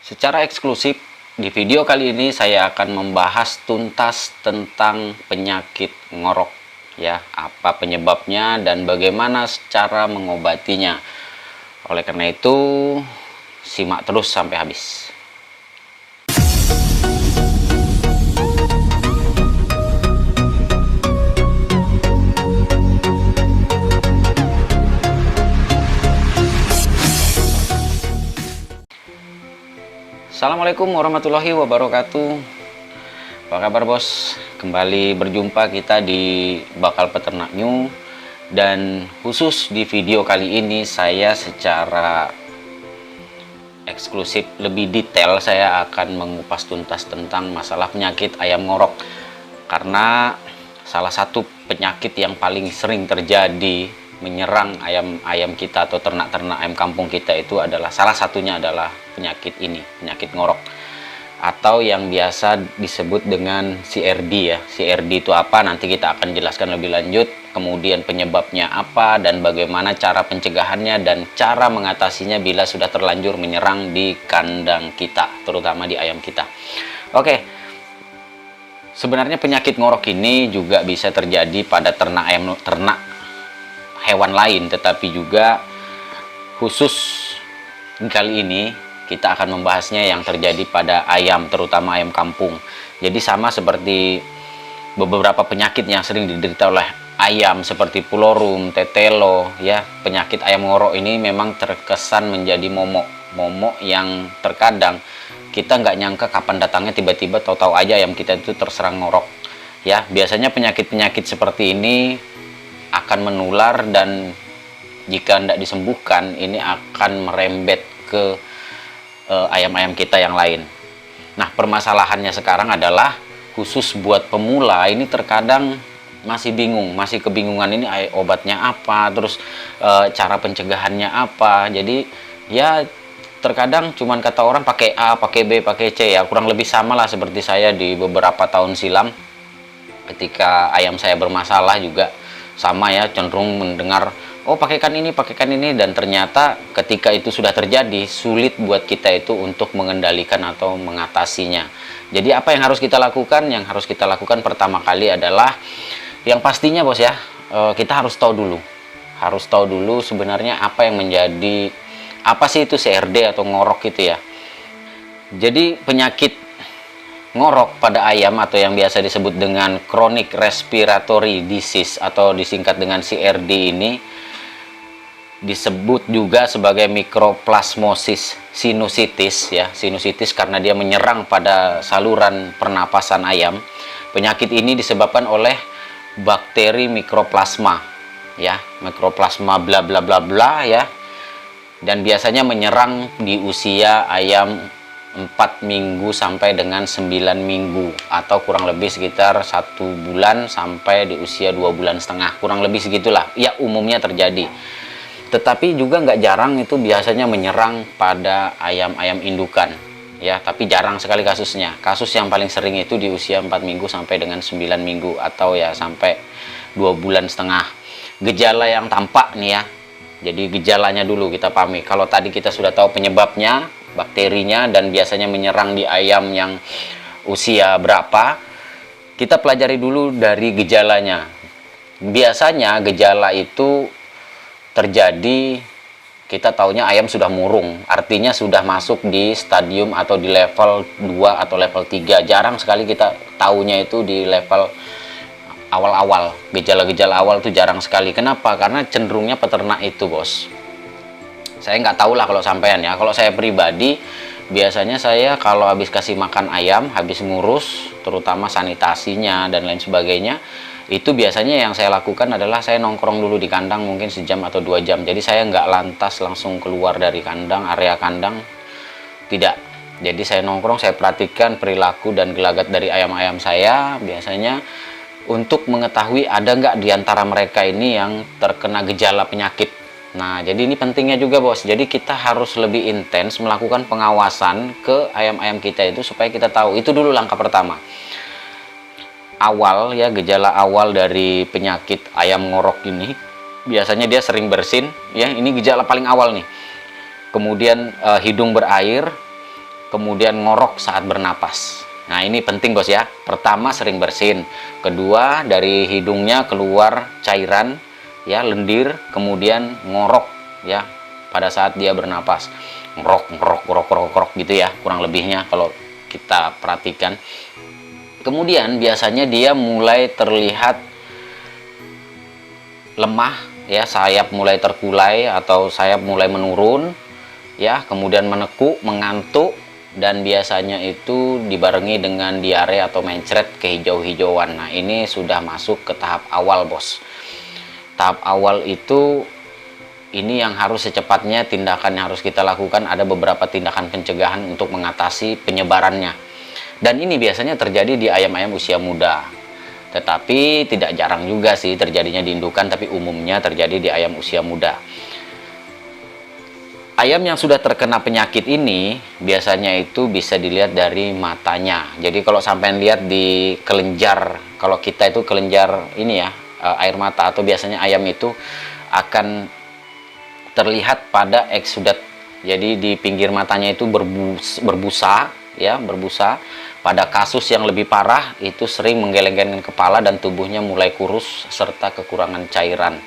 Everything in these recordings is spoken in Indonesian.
Secara eksklusif, di video kali ini saya akan membahas tuntas tentang penyakit ngorok, ya, apa penyebabnya dan bagaimana cara mengobatinya. Oleh karena itu, simak terus sampai habis. Assalamualaikum warahmatullahi wabarakatuh. Apa kabar bos? Kembali berjumpa kita di Bakal Peternak New. Dan khusus di video kali ini saya secara eksklusif lebih detail saya akan mengupas tuntas tentang masalah penyakit ayam ngorok. Karena salah satu penyakit yang paling sering terjadi menyerang ayam-ayam kita atau ternak-ternak ayam kampung kita itu adalah salah satunya adalah penyakit ini, penyakit ngorok, atau yang biasa disebut dengan CRD ya. CRD itu apa? Nanti kita akan jelaskan lebih lanjut, kemudian penyebabnya apa dan bagaimana cara pencegahannya dan cara mengatasinya bila sudah terlanjur menyerang di kandang kita, terutama di ayam kita. Oke. Sebenarnya penyakit ngorok ini juga bisa terjadi pada ternak hewan lain, tetapi juga khusus kali ini kita akan membahasnya yang terjadi pada ayam, terutama ayam kampung. Jadi sama seperti beberapa penyakit yang sering diderita oleh ayam seperti pulorum, tetelo, ya, penyakit ayam ngorok ini memang terkesan menjadi momok yang terkadang kita nggak nyangka kapan datangnya, tiba-tiba tahu-tahu aja ayam kita itu terserang ngorok. Ya, biasanya penyakit-penyakit seperti ini akan menular dan jika tidak disembuhkan ini akan merembet ke ayam-ayam kita yang lain. Nah, permasalahannya sekarang adalah khusus buat pemula ini terkadang masih bingung, masih kebingungan ini obatnya apa, terus cara pencegahannya apa. Jadi ya terkadang cuman kata orang pakai A, pakai B, pakai C, ya kurang lebih sama lah seperti saya di beberapa tahun silam ketika ayam saya bermasalah juga sama ya, cenderung mendengar oh pakaikan ini, dan ternyata ketika itu sudah terjadi sulit buat kita itu untuk mengendalikan atau mengatasinya. Jadi apa yang harus kita lakukan? Yang harus kita lakukan pertama kali adalah yang pastinya bos ya, kita harus tahu dulu sebenarnya apa yang menjadi, apa sih itu CRD atau ngorok gitu ya. Jadi penyakit ngorok pada ayam atau yang biasa disebut dengan chronic respiratory disease atau disingkat dengan CRD ini disebut juga sebagai mikroplasmosis sinusitis ya. Sinusitis karena dia menyerang pada saluran pernapasan ayam. Penyakit ini disebabkan oleh bakteri mikroplasma ya, mikroplasma bla bla bla bla ya. Dan biasanya menyerang di usia ayam 4 minggu sampai dengan 9 minggu atau kurang lebih sekitar 1 bulan sampai di usia 2 bulan setengah, kurang lebih segitulah ya umumnya terjadi. Tetapi juga nggak jarang itu biasanya menyerang pada ayam-ayam indukan ya, tapi jarang sekali kasusnya. Kasus yang paling sering itu di usia 4 minggu sampai dengan 9 minggu atau ya sampai 2 bulan setengah. Gejala yang tampak nih ya, jadi gejalanya dulu kita pahami. Kalau tadi kita sudah tahu penyebabnya, bakterinya, dan biasanya menyerang di ayam yang usia berapa, kita pelajari dulu dari gejalanya. Biasanya gejala itu terjadi, kita taunya ayam sudah murung, artinya sudah masuk di stadium atau di level 2 atau level 3. Jarang sekali kita taunya itu di level awal-awal. Gejala-gejala awal itu jarang sekali. Kenapa? Karena cenderungnya peternak itu bos, saya nggak tahu lah kalau sampean ya. Kalau saya pribadi, biasanya saya kalau habis kasih makan ayam, habis ngurus, terutama sanitasinya dan lain sebagainya, itu biasanya yang saya lakukan adalah saya nongkrong dulu di kandang mungkin sejam atau 2 jam. Jadi saya nggak lantas langsung keluar dari kandang, area kandang, tidak. Jadi saya nongkrong, saya perhatikan perilaku dan gelagat dari ayam-ayam saya, biasanya untuk mengetahui ada nggak di antara mereka ini yang terkena gejala penyakit. Nah, jadi ini pentingnya juga bos. Jadi kita harus lebih intens melakukan pengawasan ke ayam-ayam kita itu supaya kita tahu. Itu dulu langkah pertama. Awal ya, gejala awal dari penyakit ayam ngorok ini biasanya dia sering bersin ya. Ini gejala paling awal nih. Kemudian hidung berair, kemudian ngorok saat bernapas. Nah, ini penting bos ya. Pertama, sering bersin. Kedua, dari hidungnya keluar cairan ya, lendir, kemudian ngorok ya pada saat dia bernapas. Ngorok, ngorok, ngorok, ngorok, ngorok gitu ya, kurang lebihnya kalau kita perhatikan. Kemudian biasanya dia mulai terlihat lemah ya, sayap mulai terkulai atau sayap mulai menurun ya, kemudian menekuk, mengantuk, dan biasanya itu dibarengi dengan diare atau mencret kehijau-hijauan. Nah, ini sudah masuk ke tahap awal bos. Tahap awal itu ini yang harus secepatnya tindakan yang harus kita lakukan. Ada beberapa tindakan pencegahan untuk mengatasi penyebarannya, dan ini biasanya terjadi di ayam-ayam usia muda, tetapi tidak jarang juga sih terjadinya di indukan, tapi umumnya terjadi di ayam usia muda. Ayam yang sudah terkena penyakit ini biasanya itu bisa dilihat dari matanya. Jadi kalau sampai lihat di kelenjar, kalau kita itu kelenjar ini ya, air mata, atau biasanya ayam itu akan terlihat pada eksudat. Jadi di pinggir matanya itu berbusa ya, berbusa. Pada kasus yang lebih parah itu sering menggeleng-gelengkan kepala dan tubuhnya mulai kurus serta kekurangan cairan.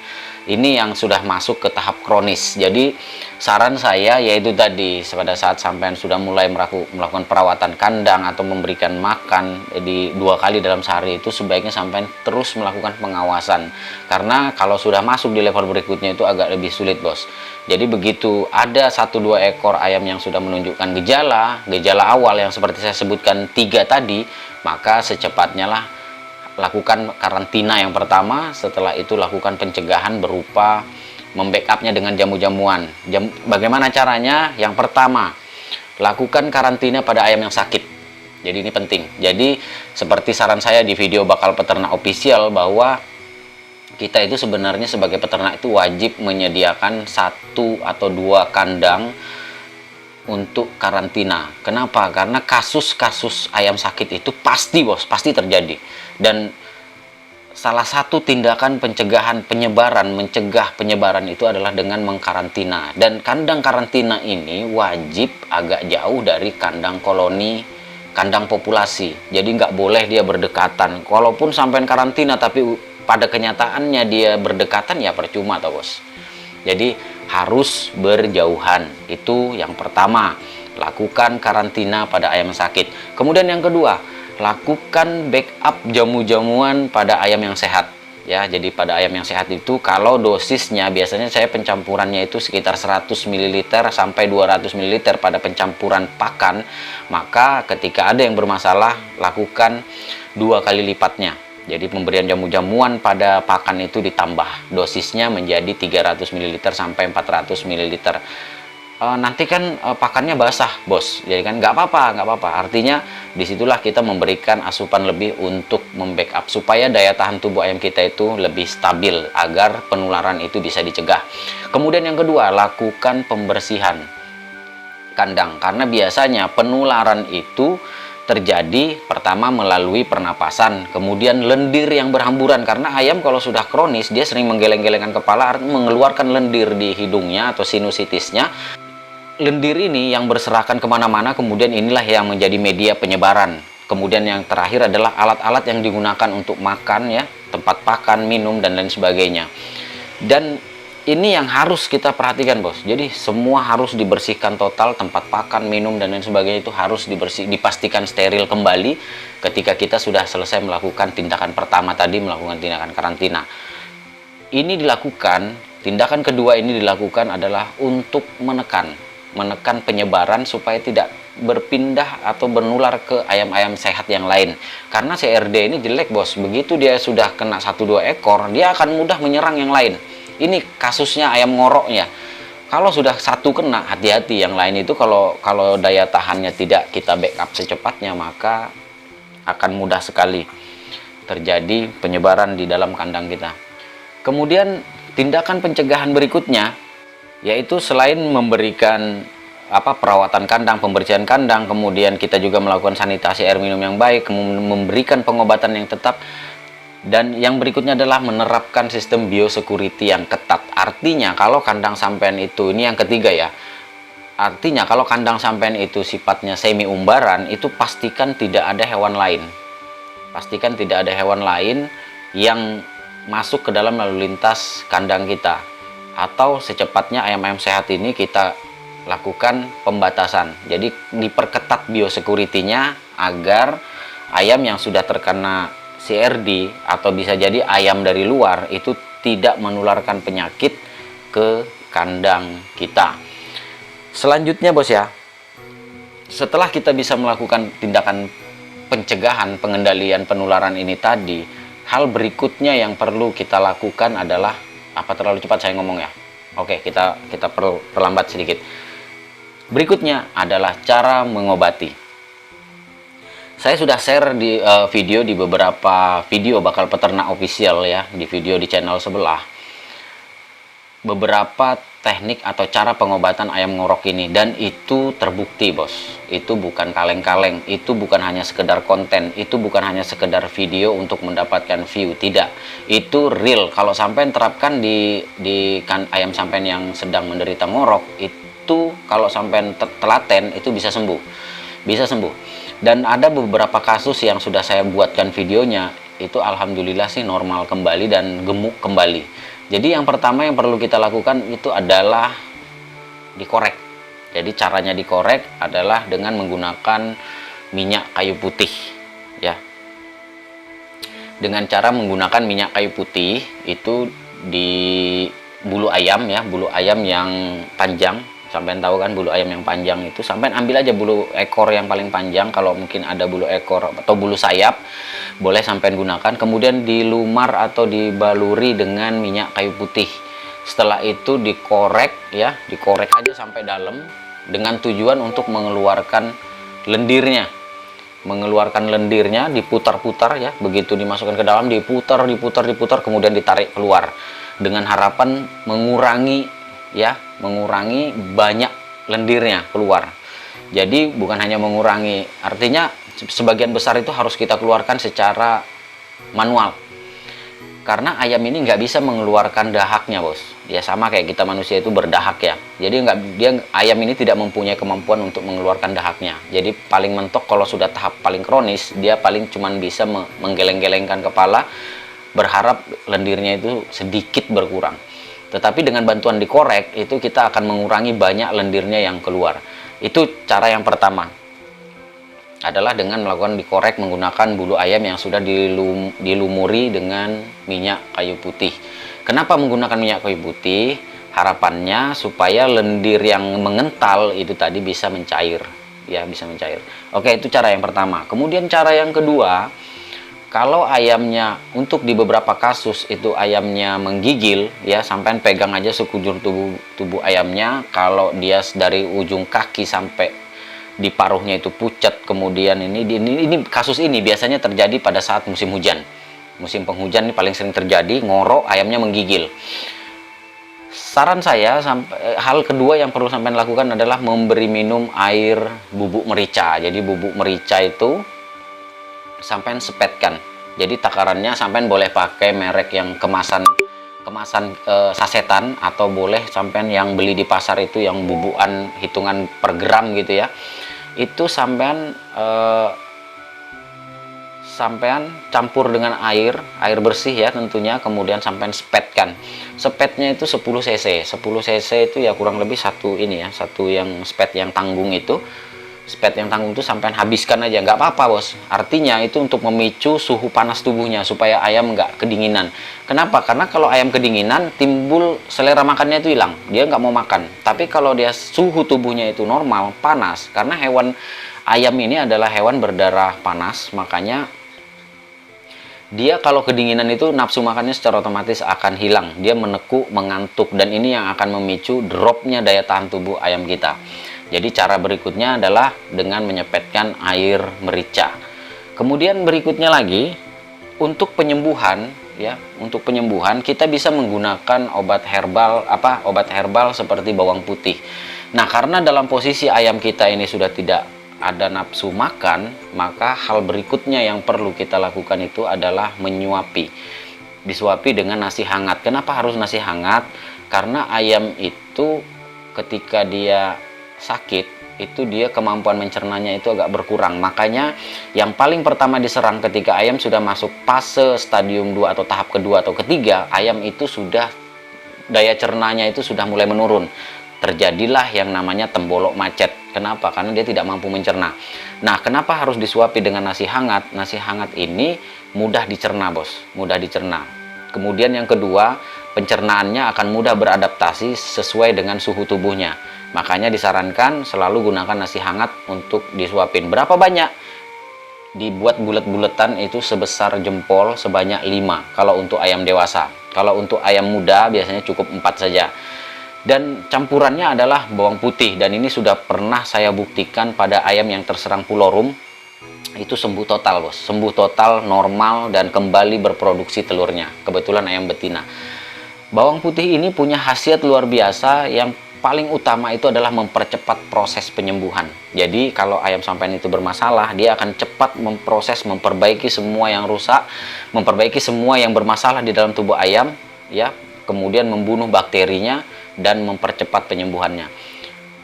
Ini yang sudah masuk ke tahap kronis. Jadi saran saya yaitu tadi, pada saat sampean sudah mulai melakukan perawatan kandang atau memberikan makan di 2 kali dalam sehari, itu sebaiknya sampean terus melakukan pengawasan. Karena kalau sudah masuk di level berikutnya itu agak lebih sulit bos. Jadi begitu ada 1-2 ekor ayam yang sudah menunjukkan gejala awal yang seperti saya sebutkan 3 tadi, maka secepatnya lah lakukan karantina yang pertama. Setelah itu lakukan pencegahan berupa membackupnya dengan jamu-jamuan. Bagaimana caranya? Yang pertama, lakukan karantina pada ayam yang sakit. Jadi ini penting. Jadi seperti saran saya di video Bakal Peternak Official, bahwa kita itu sebenarnya sebagai peternak itu wajib menyediakan 1 atau 2 kandang untuk karantina. Kenapa? Karena kasus-kasus ayam sakit itu pasti bos, pasti terjadi. Dan salah satu tindakan pencegahan mencegah penyebaran itu adalah dengan mengkarantina. Dan kandang karantina ini wajib agak jauh dari kandang koloni, kandang populasi. Jadi nggak boleh dia berdekatan. Kalaupun sampai karantina tapi pada kenyataannya dia berdekatan, ya percuma toh bos. Jadi harus berjauhan. Itu yang pertama, lakukan karantina pada ayam sakit. Kemudian yang kedua, lakukan backup jamu-jamuan pada ayam yang sehat ya. Jadi pada ayam yang sehat itu kalau dosisnya biasanya saya pencampurannya itu sekitar 100 ml sampai 200 ml pada pencampuran pakan, maka ketika ada yang bermasalah lakukan 2 kali lipatnya. Jadi pemberian jamu-jamuan pada pakan itu ditambah dosisnya menjadi 300 ml sampai 400 ml. Nanti kan pakannya basah bos, jadi kan nggak apa-apa. Artinya disitulah kita memberikan asupan lebih untuk membackup supaya daya tahan tubuh ayam kita itu lebih stabil agar penularan itu bisa dicegah. Kemudian yang kedua, lakukan pembersihan kandang, karena biasanya penularan itu terjadi pertama melalui pernapasan, kemudian lendir yang berhamburan. Karena ayam kalau sudah kronis dia sering menggeleng-gelengkan kepala, mengeluarkan lendir di hidungnya atau sinusitisnya. Lendir ini yang berserakan kemana-mana, kemudian inilah yang menjadi media penyebaran. Kemudian yang terakhir adalah alat-alat yang digunakan untuk makan ya, tempat pakan, minum, dan lain sebagainya. Dan ini yang harus kita perhatikan bos. Jadi semua harus dibersihkan total, tempat pakan, minum, dan lain sebagainya itu harus dipastikan steril kembali ketika kita sudah selesai melakukan tindakan pertama tadi, melakukan tindakan karantina. Ini dilakukan, tindakan kedua ini dilakukan adalah untuk menekan penyebaran supaya tidak berpindah atau menular ke ayam-ayam sehat yang lain. Karena CRD ini jelek bos, begitu dia sudah kena 1-2 ekor, dia akan mudah menyerang yang lain. Ini kasusnya ayam ngoroknya. Kalau sudah 1 kena, hati-hati. Yang lain itu kalau daya tahannya tidak kita backup secepatnya, maka akan mudah sekali terjadi penyebaran di dalam kandang kita. Kemudian tindakan pencegahan berikutnya yaitu selain memberikan perawatan kandang, pembersihan kandang, kemudian kita juga melakukan sanitasi air minum yang baik, memberikan pengobatan yang tetap. Dan yang berikutnya adalah menerapkan sistem biosecurity yang ketat. Artinya kalau kandang sampean itu, ini yang ketiga ya, Artinya kalau kandang sampean itu sifatnya semi umbaran, itu pastikan tidak ada hewan lain. Pastikan tidak ada hewan lain yang masuk ke dalam lalu lintas kandang kita. Atau secepatnya ayam-ayam sehat ini kita lakukan pembatasan. Jadi diperketat biosecurity-nya agar ayam yang sudah terkena CRD atau bisa jadi ayam dari luar itu tidak menularkan penyakit ke kandang kita. Selanjutnya bos ya, setelah kita bisa melakukan tindakan pencegahan, pengendalian penularan ini tadi, hal berikutnya yang perlu kita lakukan adalah, apa terlalu cepat saya ngomong ya? Oke, kita perlambat sedikit. Berikutnya adalah cara mengobati. Saya sudah share di video di beberapa video bakal peternak official ya, di video di channel sebelah, beberapa teknik atau cara pengobatan ayam ngorok ini, dan itu terbukti bos. Itu bukan kaleng-kaleng, itu bukan hanya sekedar konten, itu bukan hanya sekedar video untuk mendapatkan view, tidak. Itu real. Kalau sampai terapkan di ayam sampean yang sedang menderita ngorok, itu kalau sampai telaten itu bisa sembuh. Bisa sembuh. Dan ada beberapa kasus yang sudah saya buatkan videonya, itu alhamdulillah sih normal kembali dan gemuk kembali. Jadi yang pertama yang perlu kita lakukan itu adalah dikorek. Jadi caranya dikorek adalah dengan menggunakan minyak kayu putih ya. Dengan cara menggunakan minyak kayu putih itu di bulu ayam ya, bulu ayam yang panjang. Sampai tahu kan bulu ayam yang panjang itu, sampai ambil aja bulu ekor yang paling panjang, kalau mungkin ada bulu ekor atau bulu sayap boleh sampai gunakan, kemudian dilumar atau dibaluri dengan minyak kayu putih. Setelah itu dikorek ya, dikorek aja sampai dalam dengan tujuan untuk mengeluarkan lendirnya. Mengeluarkan lendirnya, diputar-putar ya, begitu dimasukkan ke dalam diputar, kemudian ditarik keluar dengan harapan mengurangi banyak lendirnya keluar. Jadi bukan hanya mengurangi, artinya sebagian besar itu harus kita keluarkan secara manual, karena ayam ini nggak bisa mengeluarkan dahaknya bos ya, sama kayak kita manusia itu berdahak ya. Jadi ayam ini tidak mempunyai kemampuan untuk mengeluarkan dahaknya. Jadi paling mentok kalau sudah tahap paling kronis, dia paling cuman bisa menggeleng-gelengkan kepala, berharap lendirnya itu sedikit berkurang. Tetapi dengan bantuan dikorek itu kita akan mengurangi banyak lendirnya yang keluar. Itu cara yang pertama, adalah dengan melakukan dikorek menggunakan bulu ayam yang sudah dilumuri dengan minyak kayu putih. Kenapa menggunakan minyak kayu putih? Harapannya supaya lendir yang mengental itu tadi bisa mencair ya, bisa mencair. Oke, itu cara yang pertama. Kemudian cara yang kedua, kalau ayamnya untuk di beberapa kasus itu ayamnya menggigil ya, sampai pegang aja sekujur tubuh ayamnya, kalau dia dari ujung kaki sampai di paruhnya itu pucat, kemudian ini kasus ini biasanya terjadi pada saat musim hujan. Musim penghujan ini paling sering terjadi, ngorok ayamnya menggigil. Saran saya, hal kedua yang perlu sampai lakukan adalah memberi minum air bubuk merica. Jadi bubuk merica itu sampean sepetkan. Jadi takarannya sampean boleh pakai merek yang kemasan sasetan, atau boleh sampean yang beli di pasar itu yang bubukan hitungan per gram gitu ya. Itu sampean campur dengan air bersih ya tentunya, kemudian sampean sepetkan. Sepetnya itu 10 cc. 10 cc itu ya kurang lebih satu yang spet yang tanggung itu. Spet yang tanggung itu sampai habiskan aja, nggak apa-apa bos. Artinya itu untuk memicu suhu panas tubuhnya supaya ayam nggak kedinginan. Kenapa? Karena kalau ayam kedinginan timbul selera makannya itu hilang, dia nggak mau makan. Tapi kalau dia suhu tubuhnya itu normal, panas, karena hewan ayam ini adalah hewan berdarah panas, makanya dia kalau kedinginan itu nafsu makannya secara otomatis akan hilang. Dia menekuk, mengantuk, dan ini yang akan memicu dropnya daya tahan tubuh ayam kita. Jadi cara berikutnya adalah dengan menyepetkan air merica. Kemudian berikutnya lagi, untuk penyembuhan ya, untuk penyembuhan kita bisa menggunakan obat herbal seperti bawang putih. Nah, karena dalam posisi ayam kita ini sudah tidak ada nafsu makan, maka hal berikutnya yang perlu kita lakukan itu adalah menyuapi. Disuapi dengan nasi hangat. Kenapa harus nasi hangat? Karena ayam itu ketika dia sakit, itu dia kemampuan mencernanya itu agak berkurang. Makanya yang paling pertama diserang ketika ayam sudah masuk fase stadium 2 atau tahap kedua atau ketiga, ayam itu sudah daya cernanya itu sudah mulai menurun. Terjadilah yang namanya tembolok macet. Kenapa? Karena dia tidak mampu mencerna. Nah, kenapa harus disuapi dengan nasi hangat? Nasi hangat ini mudah dicerna, bos. Mudah dicerna. Kemudian yang kedua, pencernaannya akan mudah beradaptasi sesuai dengan suhu tubuhnya. Makanya disarankan selalu gunakan nasi hangat untuk disuapin. Berapa banyak? Dibuat bulet-buletan itu sebesar jempol sebanyak 5 kalau untuk ayam dewasa. Kalau untuk ayam muda biasanya cukup 4 saja. Dan campurannya adalah bawang putih, dan ini sudah pernah saya buktikan pada ayam yang terserang pulorum. Itu sembuh total, bos. Sembuh total, normal, dan kembali berproduksi telurnya. Kebetulan ayam betina. Bawang putih ini punya khasiat luar biasa. Yang paling utama itu adalah mempercepat proses penyembuhan. Jadi kalau ayam sampean itu bermasalah, dia akan cepat memproses, memperbaiki semua yang rusak, memperbaiki semua yang bermasalah di dalam tubuh ayam, ya. Kemudian membunuh bakterinya dan mempercepat penyembuhannya.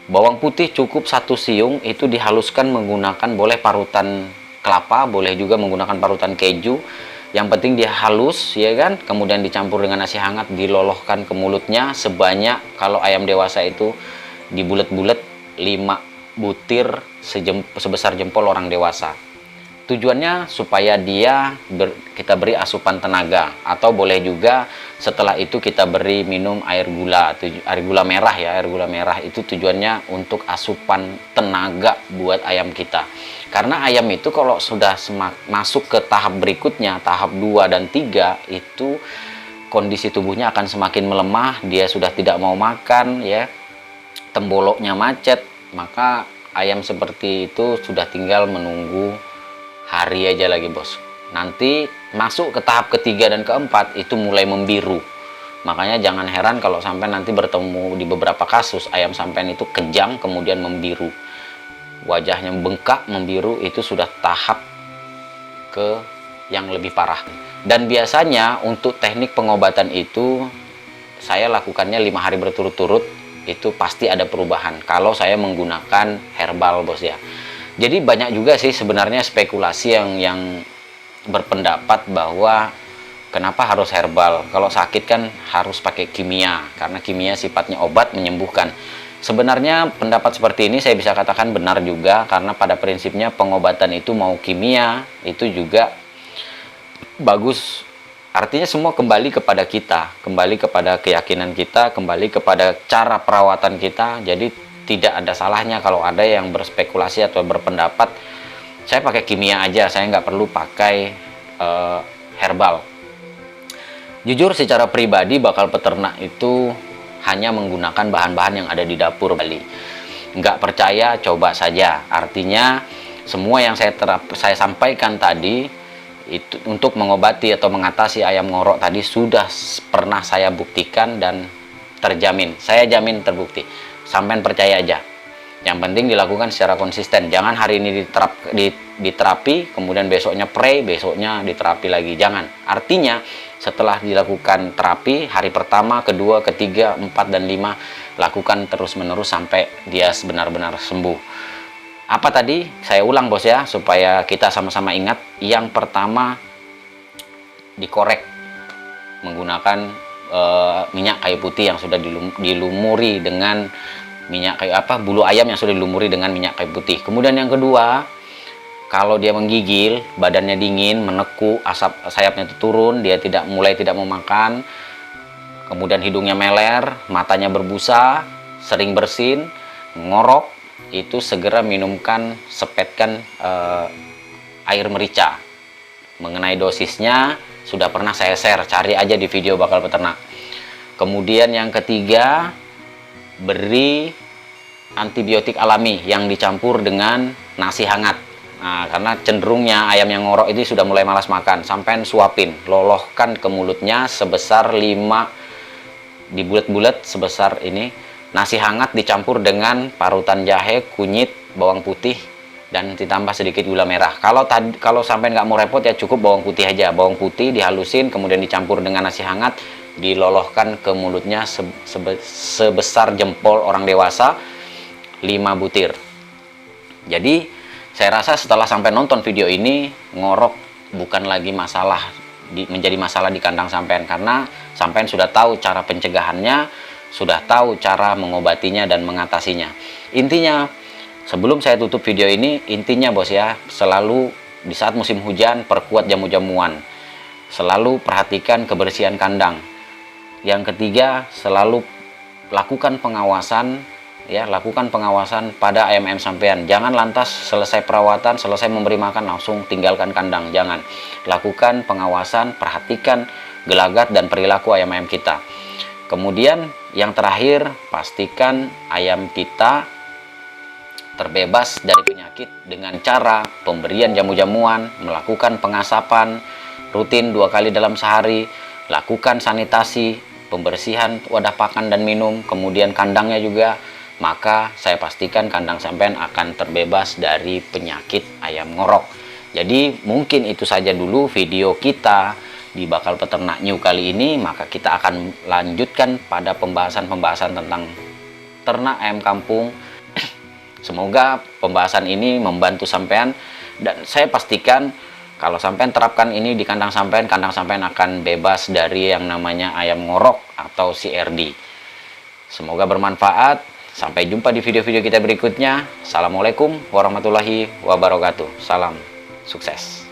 Bawang putih cukup 1 siung, itu dihaluskan menggunakan, boleh parutan kelapa, boleh juga menggunakan parutan keju. Yang penting dia halus, ya kan? Kemudian dicampur dengan nasi hangat, dilolohkan ke mulutnya sebanyak, kalau ayam dewasa itu dibulet-bulet 5 butir sebesar jempol orang dewasa. Tujuannya supaya kita beri asupan tenaga, atau boleh juga setelah itu kita beri minum air gula merah ya. Air gula merah itu tujuannya untuk asupan tenaga buat ayam kita. Karena ayam itu kalau sudah masuk ke tahap berikutnya, tahap 2 dan 3, itu kondisi tubuhnya akan semakin melemah, dia sudah tidak mau makan ya, temboloknya macet. Maka ayam seperti itu sudah tinggal menunggu hari aja lagi, bos. Nanti masuk ke tahap ketiga dan keempat itu mulai membiru. Makanya jangan heran kalau sampai nanti bertemu di beberapa kasus ayam sampean itu kejang kemudian membiru, wajahnya bengkak membiru, itu sudah tahap ke yang lebih parah. Dan biasanya untuk teknik pengobatan itu saya lakukannya 5 hari berturut-turut, itu pasti ada perubahan kalau saya menggunakan herbal, bos ya. Jadi banyak juga sih sebenarnya spekulasi yang berpendapat bahwa kenapa harus herbal, kalau sakit kan harus pakai kimia, karena kimia sifatnya obat menyembuhkan. Sebenarnya pendapat seperti ini saya bisa katakan benar juga, karena pada prinsipnya pengobatan itu mau kimia itu juga bagus. Artinya semua kembali kepada kita, kembali kepada keyakinan kita, kembali kepada cara perawatan kita. Jadi tidak ada salahnya kalau ada yang berspekulasi atau berpendapat saya pakai kimia aja, saya nggak perlu pakai herbal. Jujur secara pribadi bakal peternak itu hanya menggunakan bahan-bahan yang ada di dapur Bali. Nggak percaya, coba saja. Artinya semua yang saya sampaikan tadi itu untuk mengobati atau mengatasi ayam ngorok tadi sudah pernah saya buktikan dan terjamin. Saya jamin terbukti. Sampean percaya aja. Yang penting dilakukan secara konsisten. Jangan hari ini diterapi, kemudian besoknya pray, besoknya diterapi lagi. Jangan. Artinya setelah dilakukan terapi, hari pertama, kedua, ketiga, 4, dan 5, lakukan terus-menerus sampai dia benar-benar sembuh. Apa tadi? Saya ulang, bos ya, supaya kita sama-sama ingat. Yang pertama, dikorek menggunakan minyak kayu putih yang sudah dilumuri dengan minyak kayu bulu ayam yang sudah dilumuri dengan minyak kayu putih. Kemudian yang kedua, kalau dia menggigil, badannya dingin, meneku, asap sayapnya itu turun, dia mulai tidak mau makan, kemudian hidungnya meler, matanya berbusa, sering bersin, ngorok, itu segera sepetkan air merica. Mengenai dosisnya sudah pernah saya share, cari aja di video bakal peternak. Kemudian yang ketiga, beri antibiotik alami yang dicampur dengan nasi hangat. Nah, karena cenderungnya ayam yang ngorok itu sudah mulai malas makan, sampai suapin, lolohkan ke mulutnya sebesar 5, dibulet-bulet sebesar ini, nasi hangat dicampur dengan parutan jahe, kunyit, bawang putih, dan ditambah sedikit gula merah. Kalau sampai nggak mau repot ya cukup bawang putih aja. Bawang putih dihalusin, kemudian dicampur dengan nasi hangat, dilolohkan ke mulutnya sebesar jempol orang dewasa 5 butir. Jadi saya rasa setelah sampai nonton video ini, ngorok bukan lagi menjadi masalah di kandang sampean, karena sampean sudah tahu cara pencegahannya, sudah tahu cara mengobatinya dan mengatasinya. Intinya, sebelum saya tutup video ini, intinya bos ya, selalu di saat musim hujan perkuat jamu-jamuan, selalu perhatikan kebersihan kandang. Yang ketiga, selalu lakukan pengawasan ya, lakukan pengawasan pada ayam-ayam sampean. Jangan lantas selesai perawatan, selesai memberi makan langsung tinggalkan kandang, jangan. Lakukan pengawasan, perhatikan gelagat dan perilaku ayam-ayam kita. Kemudian yang terakhir, pastikan ayam kita terbebas dari penyakit dengan cara pemberian jamu-jamuan, melakukan pengasapan rutin 2 kali dalam sehari, lakukan sanitasi, pembersihan wadah pakan dan minum, kemudian kandangnya juga. Maka saya pastikan kandang sampean akan terbebas dari penyakit ayam ngorok. Jadi mungkin itu saja dulu video kita di Bakal Peternak New kali ini. Maka kita akan lanjutkan pada pembahasan-pembahasan tentang ternak ayam kampung. Semoga pembahasan ini membantu sampean, dan saya pastikan kalau sampean terapkan ini di kandang sampean akan bebas dari yang namanya ayam ngorok atau CRD. Semoga bermanfaat. Sampai jumpa di video-video kita berikutnya. Assalamualaikum warahmatullahi wabarakatuh. Salam sukses.